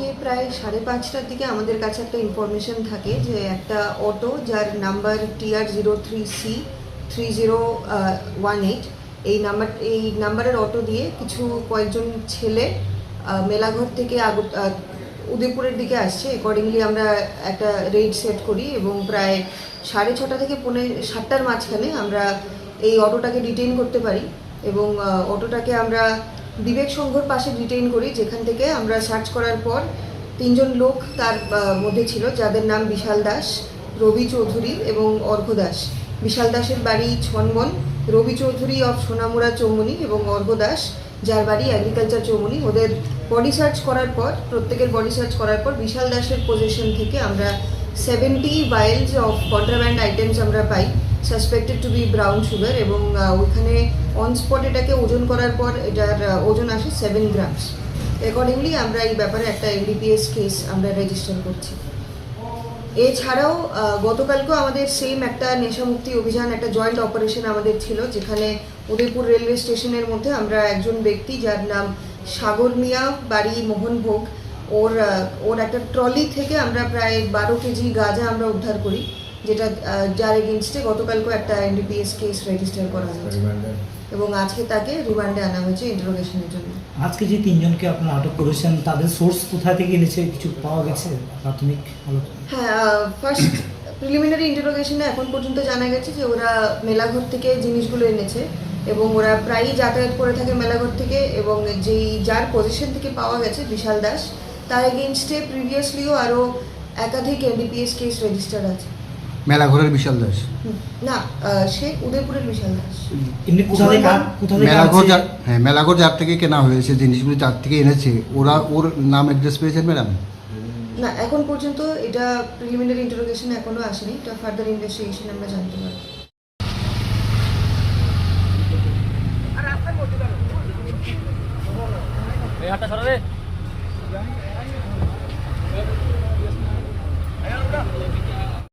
আজকে প্রায় 5:30টার দিকে আমাদের কাছে একটা ইনফরমেশন থাকে যে একটা অটো যার নাম্বার TR03C 3018 এই নাম্বারের অটো দিয়ে কয়েকজন ছেলে মেলাঘর থেকে উদয়পুরের দিকে আসছে। অ্যাকর্ডিংলি আমরা একটা রেড সেট করি এবং প্রায় 6:30 থেকে 7:30টার মাঝখানে আমরা এই অটোটাকে ডিটেইন করতে পারি এবং অটোটাকে আমরা বিবেক সংঘর পাশে ডিটেইন করি, যেখান থেকে আমরা সার্চ করার পর 3জন লোক তার মধ্যে ছিল, যাদের নাম বিশাল দাস, রবি চৌধুরী এবং অর্ঘ দাস। বিশাল দাসের বাড়ি ছনবন, রবি চৌধুরী অফ সোনামুড়া চৌমনি এবং অর্ঘ দাস যার বাড়ি এগ্রিকালচার চৌমনি। ওদের বডি সার্চ করার পর, প্রত্যেকের বডি সার্চ করার পর বিশাল দাসের পজিশন থেকে আমরা 70 ভাইলস অফ কন্ট্রাব্যান্ড আইটেমস আমরা পাই, suspected to be brown sugar, এবং ওইখানে অন স্পট এটাকে ওজন করার পর এটার ওজন আসে 7 গ্রামস। অ্যাকর্ডিংলি আমরা এই ব্যাপারে একটা NDPS কেস আমরা রেজিস্টার করছি। এছাড়াও গতকালকেও আমাদের সেম একটা নেশামুক্তি অভিযান, একটা জয়েন্ট অপারেশন আমাদের ছিল, যেখানে উদয়পুর রেলওয়ে স্টেশনের মধ্যে আমরা একজন ব্যক্তি যার নাম সাগর মিয়া, বাড়ি মোহনভোগ, ওর একটা ট্রলি থেকে আমরা প্রায় 12 কেজি গাঁজা আমরা উদ্ধার করি, যার এগেনস্টে গতকালকেও একটা NDPS কেস রেজিস্টার করা হয়েছে এবং আজকে তাকে রিমান্ডে আনা হয়েছে ইন্টারোগেশনের জন্য। আজকে যে 3জনকে আপনারা আটক করেছেন তাদের সোর্স কোথা থেকে এনেছে কিছু পাওয়া গেছে প্রাথমিক? হ্যাঁ, ফার্স্ট প্রিলিমিনারি ইন্টারোগেশনে এখন পর্যন্ত জানা গেছে যে ওরা মেলাঘর থেকে জিনিসগুলো এনেছে এবং ওরা প্রায়ই যাতায়াত করে থাকে মেলাঘর থেকে, এবং যার পজিশন থেকে পাওয়া গেছে বিশাল দাস, তার এগেনস্টে প্রিভিয়াসলিও আরও একাধিক NDPS কেস রেজিস্টার্ড আছে। মেলাঘরের বিশাল দাস না, সে উদয়পুরের বিশাল দাস। মেলাঘর যার থেকে কেনা হয়েছে জিনিসগুলি, যার থেকে এনেছে, ওর নাম অ্যাড্রেস পেয়েছেন ম্যাডাম? না, এখন পর্যন্ত এটা প্রিলিমিনারি ইন্টারোগেশন এখনো আসেনি, এটা ফার্দার ইনভেস্টিগেশন আমরা জানতে পারবো। এই হাতটা সরা রে।